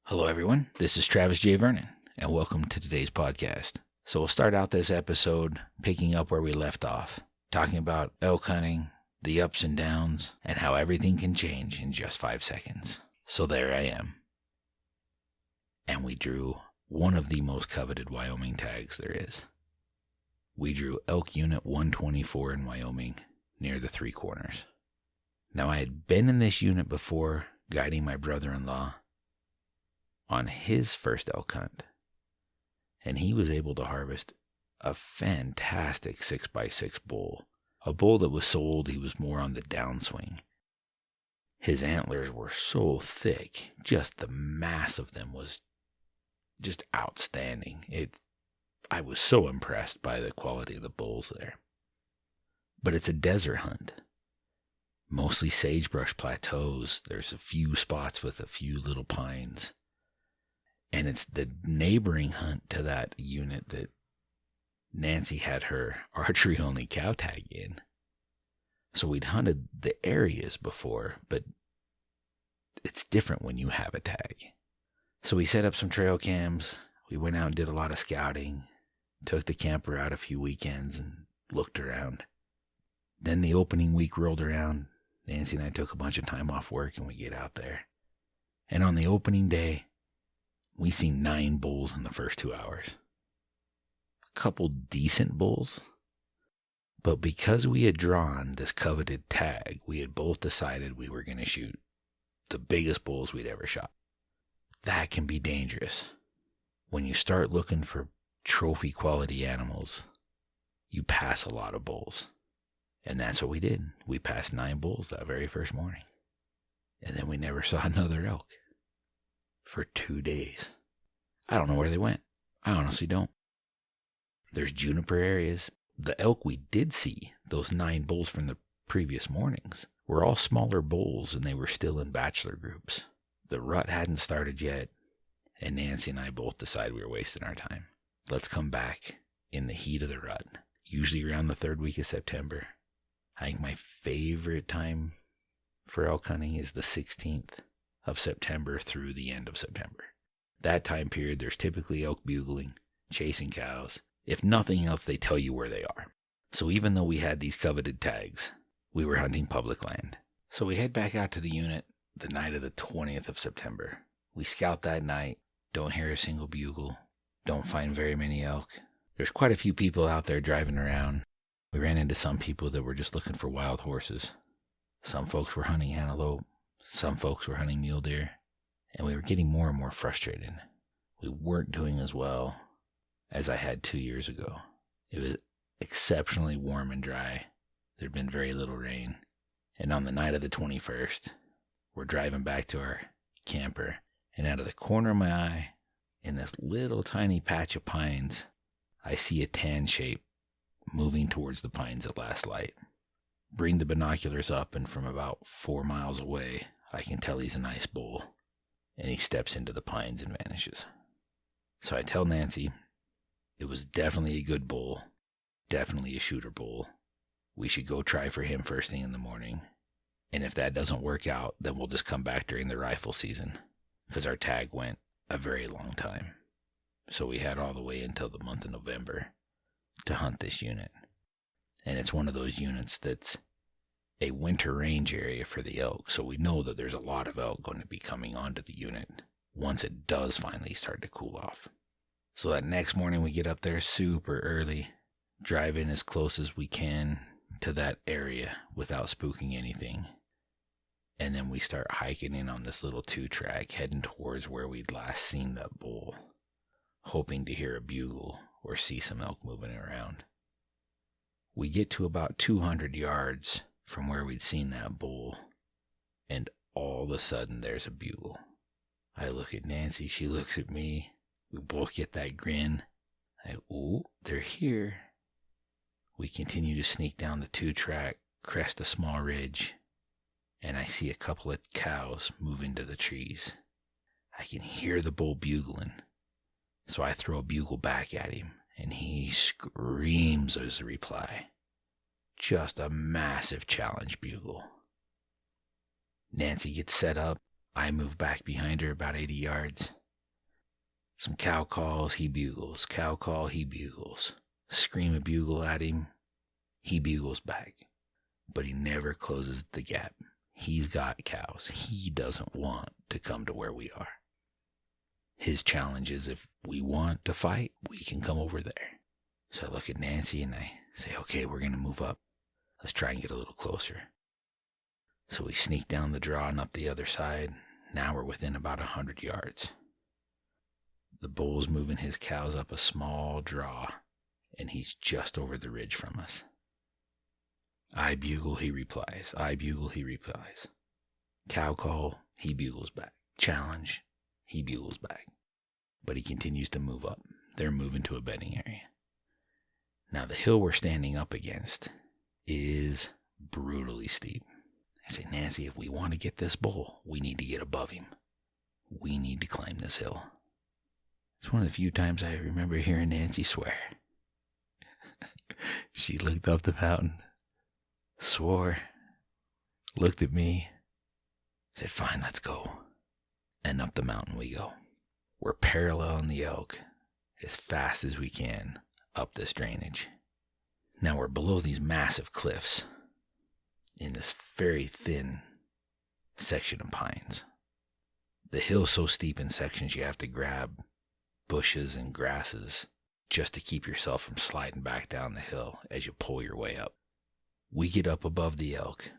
Hello everyone, this is Travis J. Vernon, and welcome to today's podcast. So we'll start out this episode picking up where we left off, talking about elk hunting, the ups and downs, and how everything can change in just 5 seconds. So there I am. And we drew one of the most coveted Wyoming tags there is. We drew elk unit 124 in Wyoming, near the Three Corners. Now I had been in this unit before, guiding my brother-in-law on his first elk hunt, and he was able to harvest a fantastic 6x6 bull, a bull that was so old he was more on the downswing. His antlers were so thick, just the mass of them was just outstanding. I was so impressed by the quality of the bulls there. But it's a desert hunt. Mostly sagebrush plateaus. There's a few spots with a few little pines. And it's the neighboring hunt to that unit that Nancy had her archery-only cow tag in. So we'd hunted the areas before, but it's different when you have a tag. So we set up some trail cams. We went out and did a lot of scouting. Took the camper out a few weekends and looked around. Then the opening week rolled around. Nancy and I took a bunch of time off work and we get out there. And on the opening day, we seen 9 bulls in the first 2 hours. A couple decent bulls. But because we had drawn this coveted tag, we had both decided we were going to shoot the biggest bulls we'd ever shot. That can be dangerous. When you start looking for trophy quality animals, you pass a lot of bulls. And that's what we did. We passed 9 bulls that very first morning. And then we never saw another elk for 2 days. I don't know where they went. I honestly don't. There's juniper areas. The elk we did see, those 9 bulls from the previous mornings, were all smaller bulls and they were still in bachelor groups. The rut hadn't started yet, and Nancy and I both decided we were wasting our time. Let's come back in the heat of the rut, usually around the 3rd week of September. I think my favorite time for elk hunting is the 16th of September through the end of September. That time period, there's typically elk bugling, chasing cows. If nothing else, they tell you where they are. So even though we had these coveted tags, we were hunting public land. So we head back out to the unit the night of the 20th of September. We scout that night, don't hear a single bugle, don't find very many elk. There's quite a few people out there driving around. We ran into some people that were just looking for wild horses. Some folks were hunting antelope. Some folks were hunting mule deer. And we were getting more and more frustrated. We weren't doing as well as I had 2 years ago. It was exceptionally warm and dry. There'd been very little rain. And on the night of the 21st, we're driving back to our camper. And out of the corner of my eye, in this little tiny patch of pines, I see a tan shape moving towards the pines at last light. Bring the binoculars up, and from about 4 miles away, I can tell he's a nice bull. And he steps into the pines and vanishes. So I tell Nancy, it was definitely a good bull, definitely a shooter bull. We should go try for him first thing in the morning. And if that doesn't work out, then we'll just come back during the rifle season, because our tag went a very long time. So we had all the way until the month of November to hunt this unit. And it's one of those units that's a winter range area for the elk, so we know that there's a lot of elk going to be coming onto the unit once it does finally start to cool off. So that next morning we get up there super early, drive in as close as we can to that area without spooking anything, and then we start hiking in on this little 2-track heading towards where we'd last seen that bull, hoping to hear a bugle or see some elk moving around. We get to about 200 yards from where we'd seen that bull, and all of a sudden there's a bugle. I look at Nancy, she looks at me, we both get that grin. Ooh, they're here. We continue to sneak down the 2-track, crest a small ridge, and I see a couple of cows move into the trees. I can hear the bull bugling, so I throw a bugle back at him, and he screams as a reply. Just a massive challenge bugle. Nancy gets set up. I move back behind her about 80 yards. Some cow calls, he bugles. Cow call, he bugles. Scream a bugle at him, he bugles back. But he never closes the gap. He's got cows. He doesn't want to come to where we are. His challenge is if we want to fight, we can come over there. So I look at Nancy and I say, okay, we're going to move up. Let's try and get a little closer. So we sneak down the draw and up the other side. Now we're within about 100 yards. The bull's moving his cows up a small draw, and he's just over the ridge from us. I bugle, he replies. I bugle, he replies. Cow call, he bugles back. Challenge, he bugles back. But he continues to move up. They're moving to a bedding area. Now the hill we're standing up against is brutally steep. I say, Nancy, if we want to get this bull, we need to get above him. We need to climb this hill. It's one of the few times I remember hearing Nancy swear. She looked up the mountain, swore, looked at me, said, fine, let's go. And up the mountain we go. We're paralleling the elk as fast as we can up this drainage. Now we're below these massive cliffs in this very thin section of pines. The hill's so steep in sections you have to grab bushes and grasses just to keep yourself from sliding back down the hill as you pull your way up. We get up above the elk,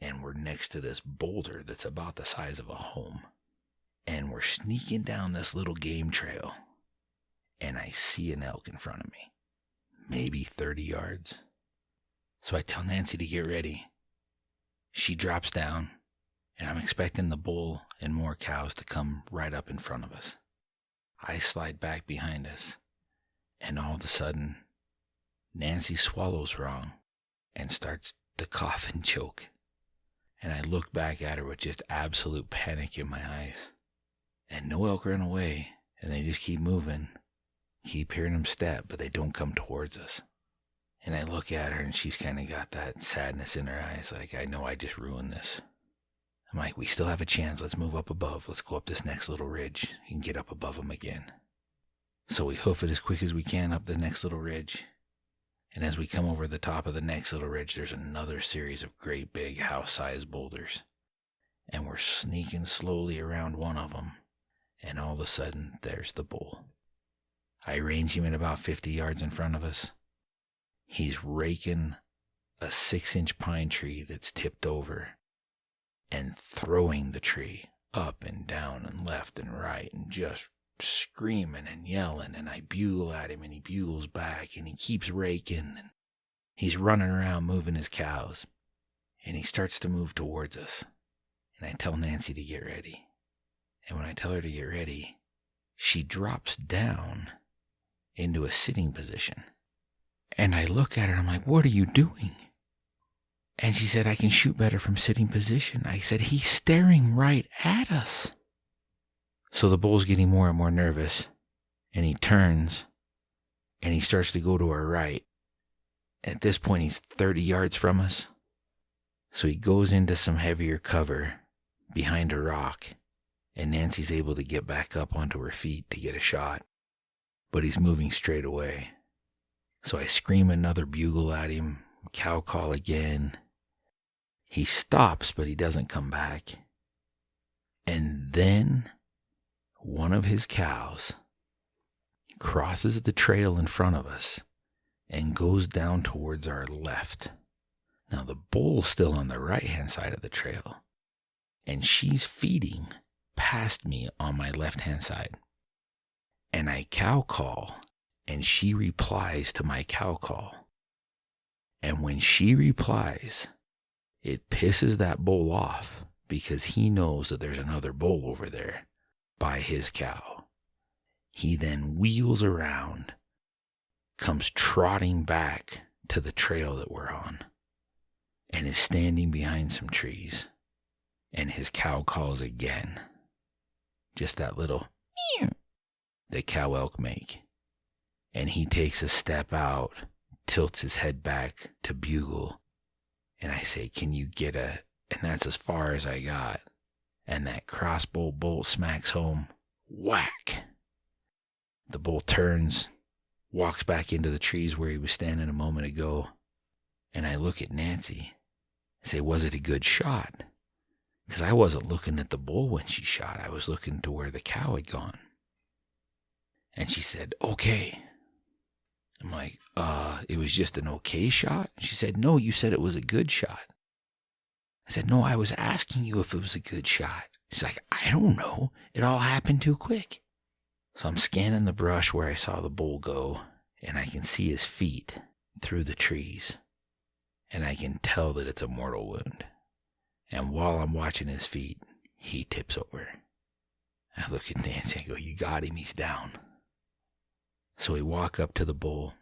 and we're next to this boulder that's about the size of a home. And we're sneaking down this little game trail, and I see an elk in front of me, maybe 30 yards. So I tell Nancy to get ready. She drops down, and I'm expecting the bull and more cows to come right up in front of us. I slide back behind us, and all of a sudden, Nancy swallows wrong and starts to cough and choke. And I look back at her with just absolute panic in my eyes. And no elk run away, and they just keep moving. Keep hearing them step, but they don't come towards us. And I look at her, and she's kind of got that sadness in her eyes, like, I know I just ruined this. I'm like, we still have a chance. Let's move up above. Let's go up this next little ridge and get up above them again. So we hoof it as quick as we can up the next little ridge. And as we come over the top of the next little ridge, there's another series of great big house-sized boulders. And we're sneaking slowly around one of them. And all of a sudden, there's the bull. I range him at about 50 yards in front of us. He's raking a 6-inch pine tree that's tipped over and throwing the tree up and down and left and right and just screaming and yelling. And I bugle at him and he bugles back and he keeps raking and he's running around moving his cows. And he starts to move towards us. And I tell Nancy to get ready. And when I tell her to get ready, she drops down into a sitting position. And I look at her and I'm like, what are you doing? And she said, I can shoot better from sitting position. I said, he's staring right at us. So the bull's getting more and more nervous. And he turns and he starts to go to our right. At this point, he's 30 yards from us. So he goes into some heavier cover behind a rock. And Nancy's able to get back up onto her feet to get a shot. But he's moving straight away. So I scream another bugle at him, cow call again. He stops, but he doesn't come back. And then one of his cows crosses the trail in front of us and goes down towards our left. Now the bull's still on the right-hand side of the trail, and she's feeding past me on my left-hand side. And I cow call, and she replies to my cow call. And when she replies, it pisses that bull off because he knows that there's another bull over there by his cow. He then wheels around, comes trotting back to the trail that we're on, and is standing behind some trees. And his cow calls again. Just that little meow that cow elk make. And he takes a step out, tilts his head back to bugle. And I say, can you get a... And that's as far as I got. and that crossbow bolt smacks home. Whack! The bull turns, walks back into the trees where he was standing a moment ago, and I look at Nancy and say, was it a good shot? Because I wasn't looking at the bull when she shot. I was looking to where the cow had gone. And she said, okay. I'm like, it was just an okay shot? She said, no, you said it was a good shot. I said, no, I was asking you if it was a good shot. She's like, I don't know. It all happened too quick. So I'm scanning the brush where I saw the bull go, and I can see his feet through the trees. And I can tell that it's a mortal wound. And while I'm watching his feet, he tips over. I look at Nancy, I go, you got him, he's down. So we walk up to the bull,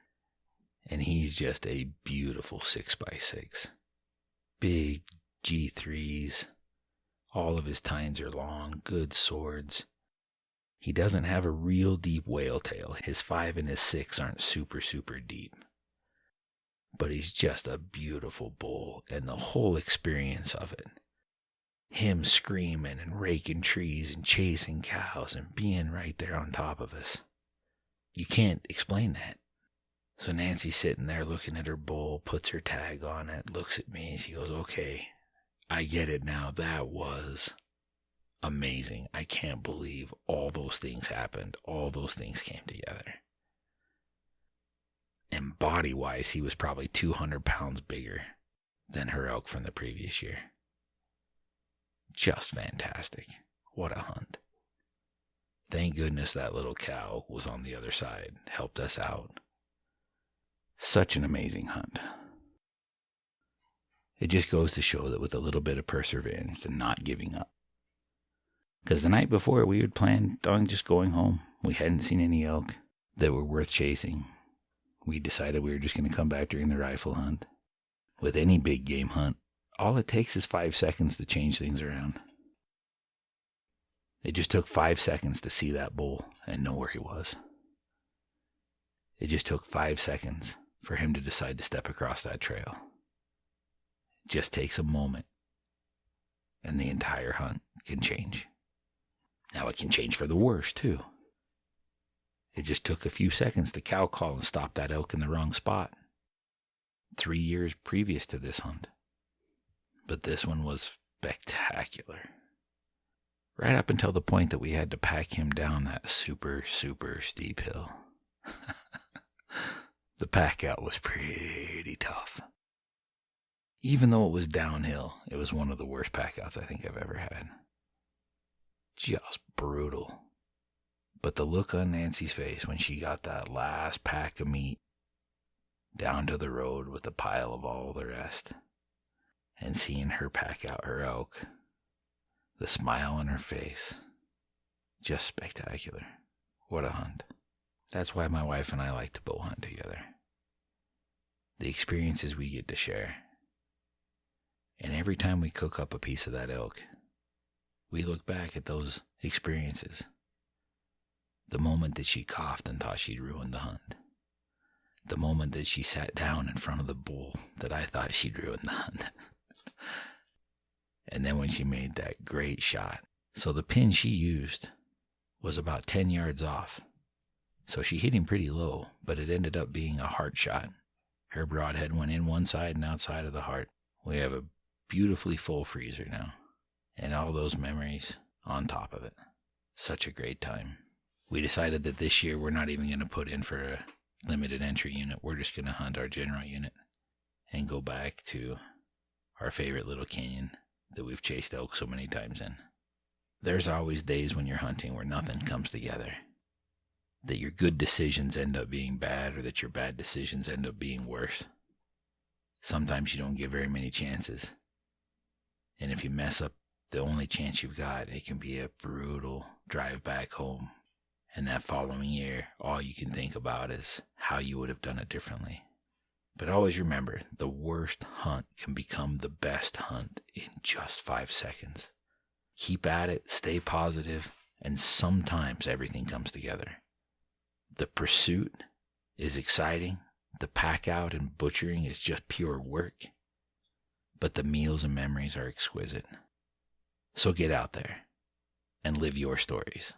and he's just a beautiful 6x6. Big G3s. All of his tines are long, good swords. He doesn't have a real deep whale tail. His 5 and his 6 aren't super, super deep. But he's just a beautiful bull, and the whole experience of it. Him screaming and raking trees and chasing cows and being right there on top of us. You can't explain that. So Nancy's sitting there looking at her bull, puts her tag on it, looks at me, and she goes, okay, I get it now. That was amazing. I can't believe all those things happened. All those things came together. And body-wise, he was probably 200 pounds bigger than her elk from the previous year. Just fantastic. What a hunt. Thank goodness that little cow was on the other side, helped us out. Such an amazing hunt. It just goes to show that with a little bit of perseverance and not giving up. Because the night before, we had planned on just going home. We hadn't seen any elk that were worth chasing. We decided we were just going to come back during the rifle hunt. With any big game hunt, all it takes is 5 seconds to change things around. It just took 5 seconds to see that bull and know where he was. It just took 5 seconds for him to decide to step across that trail. It just takes a moment, and the entire hunt can change. Now it can change for the worse, too. It just took a few seconds to cow call and stop that elk in the wrong spot. 3 years previous to this hunt. But this one was spectacular. Right up until the point that we had to pack him down that super, super steep hill. The pack out was pretty tough. Even though it was downhill, it was one of the worst pack outs I think I've ever had. Just brutal. But the look on Nancy's face when she got that last pack of meat down to the road with the pile of all the rest, and seeing her pack out her elk, the smile on her face, just spectacular. What a hunt. That's why my wife and I like to bow hunt together. The experiences we get to share. And every time we cook up a piece of that elk, we look back at those experiences. The moment that she coughed and thought she'd ruined the hunt. The moment that she sat down in front of the bull that I thought she'd ruined the hunt. And then when she made that great shot. So the pin she used was about 10 yards off. So she hit him pretty low, but it ended up being a heart shot. Her broadhead went in one side and outside of the heart. We have a beautifully full freezer now. And all those memories on top of it. Such a great time. We decided that this year we're not even going to put in for a limited entry unit. We're just going to hunt our general unit and go back to our favorite little canyon that we've chased elk so many times in. There's always days when you're hunting where nothing comes together. That your good decisions end up being bad, or that your bad decisions end up being worse. Sometimes you don't get very many chances. And if you mess up the only chance you've got, it can be a brutal drive back home. And that following year, all you can think about is how you would have done it differently. But always remember, the worst hunt can become the best hunt in just 5 seconds. Keep at it, stay positive, and sometimes everything comes together. The pursuit is exciting. The pack out and butchering is just pure work. But the meals and memories are exquisite. So get out there and live your stories.